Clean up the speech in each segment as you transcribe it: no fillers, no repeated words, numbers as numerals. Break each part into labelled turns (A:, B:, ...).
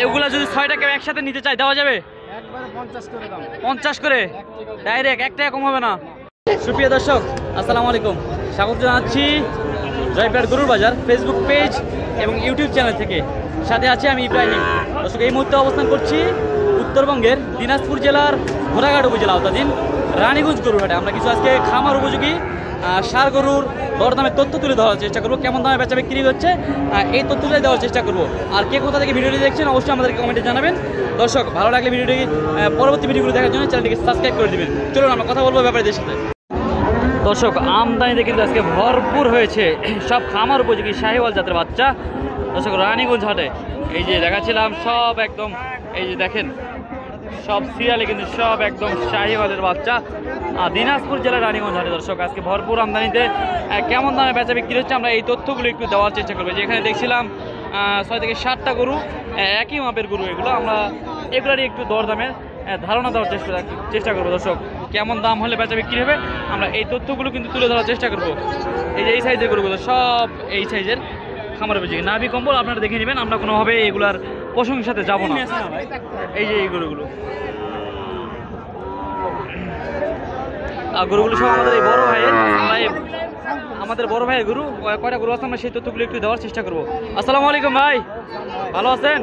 A: এগুলা যদি 6টা কেউ একসাথে নিতে চায় দেওয়া যাবে?
B: একবারে 50 করে দাম।
A: 50 করে ডাইরেক্ট, 1 টাকা কম হবে না। সুপ্রিয় দর্শক আসসালামু আলাইকুম, স্বাগত জানাচ্ছি জয়পুরহাট গরুর বাজার ফেসবুক পেজ এবং ইউটিউব চ্যানেল থেকে। সাথে আছি আমি ইব্রাহিম। দর্শক এই মুহূর্তে অবস্থান করছি উত্তরবঙ্গের দিনাজপুর জেলার ঘোড়াঘাট উপজেলা আওতাধীন রানীগঞ্জ গরুর হাটে। আমরা কিছু আজকে খামার উপযোগী সার গরুর দরদামের তথ্য তুলে ধরার চেষ্টা করবো, কেমন দামে বেচা বিক্রি হচ্ছে এই তথ্যটাই দেওয়ার চেষ্টা করবো। আর কে কোথা থেকে ভিডিওটি দেখছেন অবশ্যই আমাদেরকে কমেন্টে জানাবেন। দর্শক ভালো লাগলে ভিডিওটি পরবর্তী ভিডিওগুলো দেখার জন্য চ্যানেলটিকে সাবস্ক্রাইব করে দেবেন। চলুন আমরা কথা বলবো ব্যাপারীদের সাথে। দর্শক আমদানিতে কিন্তু আজকে ভরপুর হয়েছে সব খামার উপযোগী শাহিওয়াল জাতের বাচ্চা। দর্শক রানীগঞ্জ হাটে এই যে দেখাচ্ছিলাম সব একদম, এই যে দেখেন সব সিরিয়ালে কিন্তু সব একদম শাহিওয়ালের বাচ্চা। দিনাজপুর জেলার রানীগঞ্জ হাটে দর্শক আজকে ভরপুর আমদানিতে কেমন দামে বেচা বিক্রি হচ্ছে আমরা এই তথ্যগুলো একটু দেওয়ার চেষ্টা করবো। যেখানে দেখছিলাম 6 থেকে 7টা গরু, একই মাপের গরু এগুলো, আমরা এগুলারই একটু দরদামের ধারণা দেওয়ার চেষ্টা করবো। দর্শক কেমন দাম হলে বেচা বিক্রি হবে আমরা এই তথ্যগুলো কিন্তু তুলে ধরার চেষ্টা করবো। এই যে এই সাইজের গরুগুলো সব এই সাইজের খামার উপযোগী, নাভি কম্বল আপনারা দেখে নেবেন, আমরা কোনোভাবে এগুলার প্রশংসাতে যাবো না। এই যে এই গরুগুলো গরুগুলো সব আমাদের এই বড় ভাইয়ের, আমাদের বড় ভাইয়ের গরু। কয়টা গরু আছে আমরা সেই তথ্যগুলো একটু দেওয়ার চেষ্টা করবো। আসসালামু আলাইকুম ভাই, ভালো আছেন?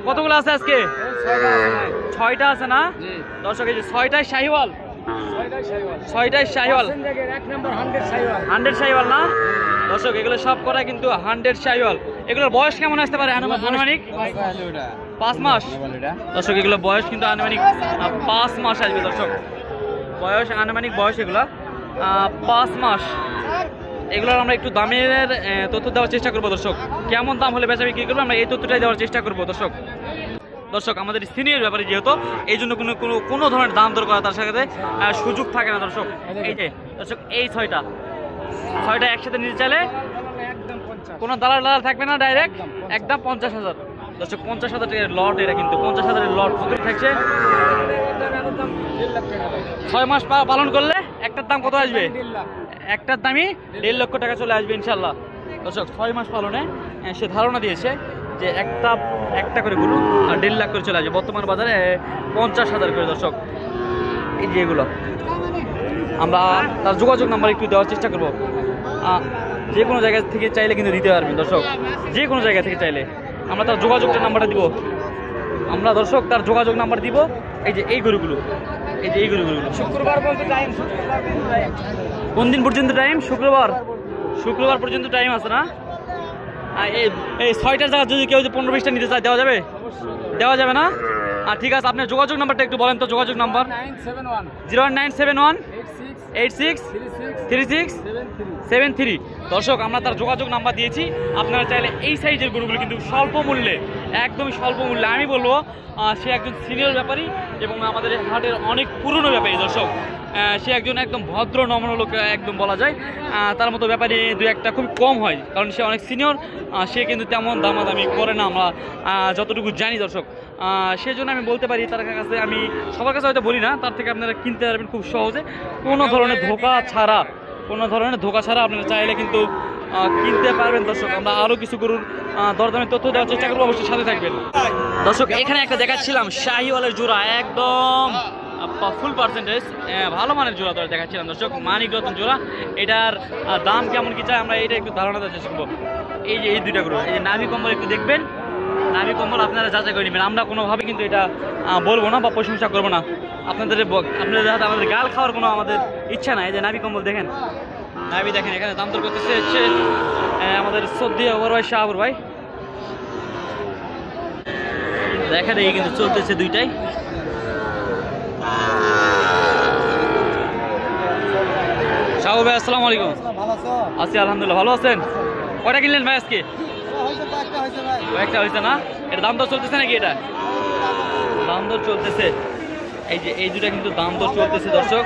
A: কতগুলো আছে আজকে? 6টা আছে না? দর্শক এই যে 6টাই শাহিওয়াল, 6টাই শাহিওয়াল, 100 শাহিওয়াল না? দর্শক এগুলো সব করা কিন্তু 100 শাহিওয়াল। এগুলোর বয়স কেমন আসতে পারে আনুমানিক? 5 মাস। দর্শক এগুলো বয়স কিন্তু আনুমানিক 5 মাস আসবে। দর্শক বয়স আনুমানিক বয়স এগুলা 5 মাস। এগুলোর আমরা একটু দামের তথ্য দেওয়ার চেষ্টা করবো। দর্শক কেমন দাম হলে বেচা বিক্রি করবো আমরা এই তথ্যটাই দেওয়ার চেষ্টা করবো। দর্শক আমাদের সিনিয়র ব্যাপারে যেহেতু এই জন্য কোনো ধরনের দাম দর করা তার সাথে সুযোগ থাকে না। দর্শক এই যে দর্শক এই 6টা একসাথে নিতে চাইলে কোনো দালাল থাকবে না, ডাইরেক্ট একদম 50,000। দর্শক 50,000 টাকার লট, এটা কিন্তু 50,000-এর লট থাকছে। 6 মাস পালন করলে একটার দাম কত আসবে? একটার দামই 1.5 লক্ষ টাকা চলে আসবে ইনশাল্লাহ। দর্শক 6 মাস পালনে সে ধারণা দিয়েছে যে একটা করে গরু 1.5 লাখ করে চলে আসবে, বর্তমান বাজারে 50,000 করে। দর্শক এই যে এগুলো আমরা তার যোগাযোগ নাম্বার একটু দেওয়ার চেষ্টা করবো। যে কোনো জায়গা থেকে চাইলে কিন্তু দিতে পারবেন। দর্শক যে কোনো জায়গা থেকে চাইলে আমরা তার যোগাযোগের নাম্বারটা দিব, আমরা দর্শক তার যোগাযোগ নাম্বার দিব। এই যে এই গরুগুলো, এই যে এই গরুগুলো শুক্রবার পর্যন্ত টাইম। কোন দিন পর্যন্ত টাইম? শুক্রবার পর্যন্ত টাইম আছে না? এই 6টার জায়গা যদি কেউ 15-20টা নিতে চায় দেওয়া যাবে? দেওয়া যাবে না? ঠিক আছে, আপনার যোগাযোগ নাম্বারটা একটু বলেন তো। যোগাযোগ নাম্বার 01971 863673। দর্শক আমরা তার যোগাযোগ নাম্বার দিয়েছি, আপনারা চাইলে এই সাইজের গরুগুলো কিন্তু স্বল্প মূল্যে, একদমই স্বল্প মূল্যে, আমি বলবো সে একজন সিনিয়র ব্যাপারী এবং আমাদের হাটের অনেক পুরনো ব্যাপারী। দর্শক সে একজন একদম ভদ্র নম্র লোক একদম বলা যায়। তার মতো ব্যাপারী 2-1টা খুব কম হয়, কারণ সে অনেক সিনিয়র, সে কিন্তু তেমন দামাদামি করে না আমরা যতটুকু জানি। দর্শক সেজন্য আমি বলতে পারি তার কাছে, আমি সবার কাছে হয়তো বলি না, তার থেকে আপনারা কিনতে পারবেন খুব সহজে, কোনো ধরনের ধোঁকা ছাড়া আপনারা চাইলে কিন্তু কিনতে পারবেন। দর্শক আমরা আরও কিছু গরুর দরদামের তথ্য দেওয়ার চেষ্টা করবো, অবশ্যই সাথে থাকবেন। দর্শক এখানে একটা দেখাচ্ছিলাম শাহিওয়ালের জোড়া, একদম ফুল পার্সেন্টেজ ভালো মানের জোড়া ধরে দেখাচ্ছিলাম। দর্শক মানিক রতন জোড়া, এটার দাম কেমন কি চাই আমরা এটা একটু ধারণা দেওয়ার চেষ্টা করবো। এই যে এই 2টা গরু, এই যে নাভি কম্বল একটু দেখবেন, নাভি কম্বল আপনারা যাচাই করে নেবেন। আমরা কোনোভাবে কিন্তু এটা বলবো না বা প্রশংসা করবো না, আপনাদের যাতে আমাদের গাল খাওয়ার কোনো আমাদের ইচ্ছা নাই। এই যে নাভি কম্বল দেখেন, নাভি দেখেন। এখানে দাম দর করতেছে হচ্ছে আমাদের শ্রদ্ধেয় বড় ভাই শাহাবুর ভাই, দেখেন এই কিন্তু চলতেছে 2টাই। শাহাবুর ভাই আসসালামু আলাইকুম। আছি আলহামদুলিল্লাহ, ভালো আছেন? কয়টা কিনলেন ভাই আজকে? একটা হয়েছে না? এটা দাম দর চলতেছে নাকি? এটা দাম দর চলতেছে। এই যে এই 2টা কিন্তু দাম দর চলতেছে। দর্শক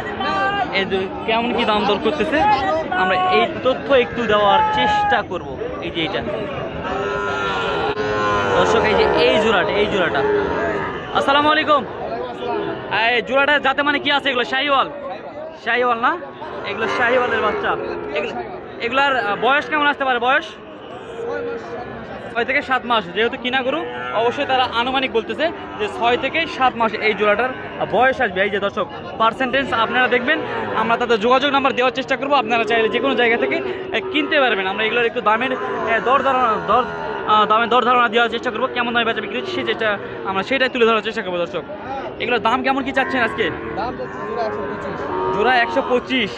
A: এই কেমন কি দাম দর করতেছে আমরা এই তথ্য একটু দেওয়ার চেষ্টা করব। এই যে এইটা দর্শক, এই যে এই জোড়াটা। আসসালামু আলাইকুম। এই জোড়াটা যাতে মানে কি আছে? এগুলো শাহিওয়াল না? এগুলো শাহিওয়ালের বাচ্চা। এগুলার বয়স কেমন আসতে পারে? বয়স 6 থেকে 7 মাস, যেহেতু কিনা গরু অবশ্যই তারা আনুমানিক বলতেছে যে 6 থেকে 7 মাস এই জোড়াটার বয়স আসবে। এই যে দর্শক পার্সেন্টেজ আপনারা দেখবেন, আমরা তাদের যোগাযোগ নাম্বার দেওয়ার চেষ্টা করবো, আপনারা চাইলে যে কোনো জায়গা থেকে কিনতে পারবেন। আমরা এগুলোর একটু দামের দর ধারণা দেওয়ার চেষ্টা করবো, কেমন দামে বেচা বিক্রি হচ্ছে যেটা আমরা সেটাই তুলে ধরার চেষ্টা করবো। দর্শক এগুলোর দাম কেমন কি চাচ্ছেন আজকে? জোড়া 125,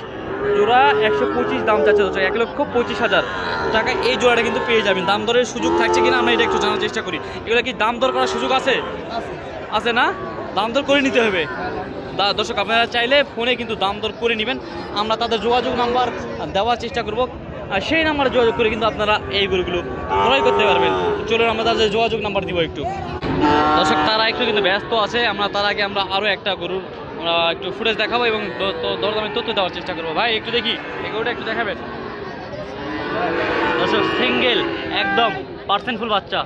A: জোড়া 125 দাম চাচ্ছে দর্শক, 1,25,000 টাকা এই জোড়াটা কিন্তু পেয়ে যাবেন। দাম দরের সুযোগ থাকছে কিনা আমরা এটা একটু জানার চেষ্টা করি। এগুলো কি দাম দর করার সুযোগ আছে? আছে না? দাম দর করে নিতে হবে দর্শক, আপনারা চাইলে ফোনে কিন্তু দাম দর করে নেবেন। আমরা তাদের যোগাযোগ নাম্বার দেওয়ার চেষ্টা করব, আর সেই নাম্বারে যোগাযোগ করে কিন্তু আপনারা এই গরুগুলো ক্রয় করতে পারবেন। চলুন আমরা তাদের যোগাযোগ নাম্বার দিব একটু। দর্শক তারা একটু কিন্তু ব্যস্ত আছে, তার আগে আমরা আরও একটা গরুর একটু ফুটেজ দেখাবো এবং দরদামের তথ্য দেওয়ার চেষ্টা করবো। ভাই একটু দেখি এই গরুটা একটু দেখাবেন। দর্শক সিঙ্গেল একদম পার্সেন্টফুল বাচ্চা,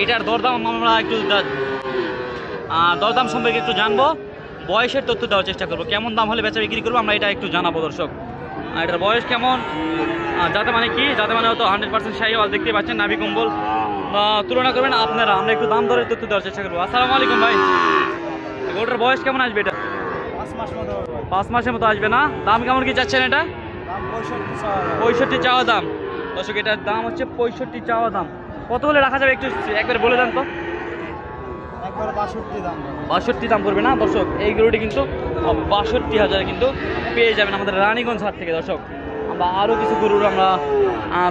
A: এটার দরদাম আমরা একটু দরদাম সম্পর্কে একটু জানবো, বয়সের তথ্য দেওয়ার চেষ্টা করবো, কেমন দাম হলে বেচা বিক্রি করবো আমরা এটা একটু জানাবো। দর্শক এটার বয়স কেমন, যাতে মানে কি, যাতে মানে হয়তো 100% শাহিওয়াল দেখতে পাচ্ছেন, নাভি কম্বল তুলনা করবেন আপনারা, আমরা একটু দাম দরের তথ্য দেওয়ার চেষ্টা করবো। আসসালামু আলাইকুম ভাই, গরুটার বয়স কেমন আসবে? এটা 5 মাসের মতো আসবে না? দাম কেমন কি চাচ্ছেন? এটা 65 চাওয়া দাম। দর্শক এটার দাম হচ্ছে 65 চাওয়া দাম। কত হলে রাখা যাবে একটু একবার বলে দেন তো। 62 দাম করবে না দর্শক, এই গরুটি কিন্তু 62,000 কিন্তু পেয়ে যাবেন আমাদের রানীগঞ্জ হাট থেকে। দর্শক আমরা আরও কিছু গরুর আমরা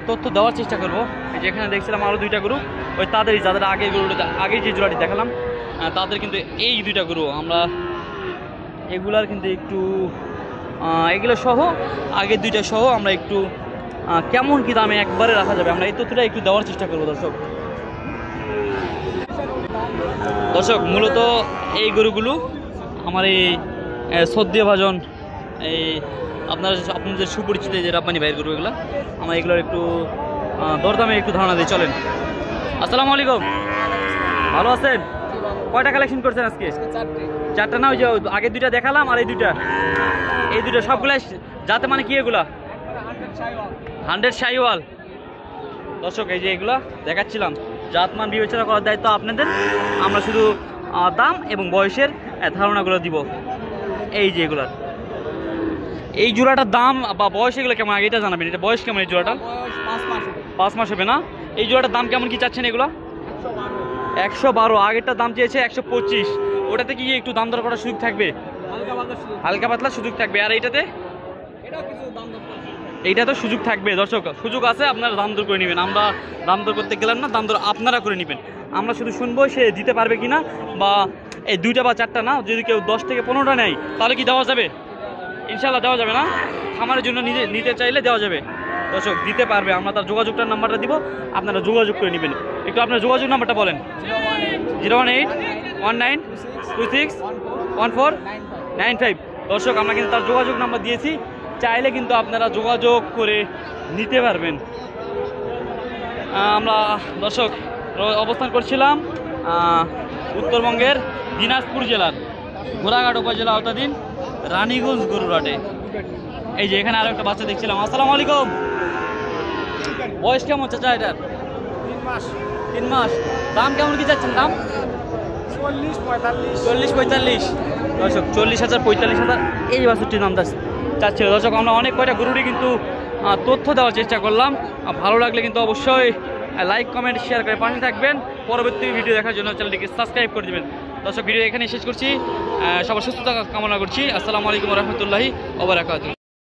A: তথ্য দেওয়ার চেষ্টা করবো। যেখানে দেখছিলাম আরও 2টা গরু, ওই তাদেরই যাদের আগের গরুটা, আগে যে জোড়াটি দেখালাম তাদের কিন্তু এই 2টা গরু আমরা এগুলার কিন্তু একটু এগুলো সহ, আগের 2টা সহ আমরা একটু কেমন কি দামে একবারে রাখা যাবে আমরা এই তথ্যটা একটু দেওয়ার চেষ্টা করবো। দর্শক মূলত এই গরুগুলো আমার এই সদ্যভাজন এই আপনাদের সুপরিচিত যে রাব্বানি ভাইয়ের গরু, এগুলো আমরা এগুলোর একটু দরদামে একটু ধারণা দিই। চলেন। আসসালামু আলাইকুম, ভালো আছেন? কয়টা কালেকশন করছেন আজকে? 4টা না? ওই যে আগের 2টা দেখালাম আর এই 2টা সবগুলাই যাতে মানে কি এগুলা 100 শাহিওয়াল। দর্শক এই যে এগুলা দেখাচ্ছিলাম, জাতমান বিবেচনা করার দায়িত্ব আপনাদের, আমরা শুধু দাম এবং বয়সের ধারণাগুলো দিব। এই যে এগুলার এই জোড়াটার দাম বা বয়স এগুলো কেমন আগে এটা জানাবেন। এটা বয়স কেমন এই জোড়াটা? 5 মাস হবে না? এই জোড়াটার দাম কেমন কি চাচ্ছেন এগুলো? 112। আগেরটার দাম চেয়েছে 125, ওটাতে কি একটু দাম দর করার সুযোগ থাকবে? হালকা পাতলা সুযোগ থাকবে। আর এইটাতে এইটা তো সুযোগ থাকবে। দর্শক সুযোগ আছে, আপনারা দাম দর করে নেবেন, আমরা দাম দর করতে গেলাম না, দাম দর আপনারা করে নেবেন। আমরা শুধু শুনবো সে দিতে পারবে কিনা, বা এই 2টা বা 4টা না, যদি কেউ 10 থেকে 15টা নেয় তাহলে কি দেওয়া যাবে? ইনশাল্লাহ দেওয়া যাবে না? খামারের জন্য নিতে চাইলে দেওয়া যাবে। দর্শক দিতে পারবে, আমরা তার যোগাযোগটার নাম্বারটা দিব, আপনারা যোগাযোগ করে নেবেন। একটু আপনার যোগাযোগ নাম্বারটা বলেন। 01819261495। দর্শক আমরা কিন্তু তার যোগাযোগ নাম্বার দিয়েছি, চাইলে কিন্তু আপনারা যোগাযোগ করে নিতে পারবেন। আমরা দর্শক অবস্থান করছিলাম উত্তরবঙ্গের দিনাজপুর জেলার ঘোড়াঘাট উপজেলা আওতাধীন রানীগঞ্জ গরুরহাটে। এই যে এখানে আরো একটা বাচ্চা দেখছিলাম। আসসালামু আলাইকুম, বয়স কেমন চাচা এটার? 3 মাস। দাম কেমন কি চাচ্ছেন? দাম 40-45। দর্শক 40,000-45,000 এই বাছুরটির দাম চাচ্ছিল। দর্শক আমরা অনেক কয়টা গরুরই কিন্তু তথ্য দেওয়ার চেষ্টা করলাম। ভালো লাগলে কিন্তু অবশ্যই লাইক কমেন্ট শেয়ার করে পাশে থাকবেন। পরবর্তী ভিডিও দেখার জন্য চ্যানেলটিকে সাবস্ক্রাইব করে দেবেন। দর্শক ভিডিও এখানে শেষ করছি, সবার সুস্থতা কামনা করছি। আসসালামু আলাইকুম ওয়া রাহমাতুল্লাহি ওয়া বারাকাতুহু।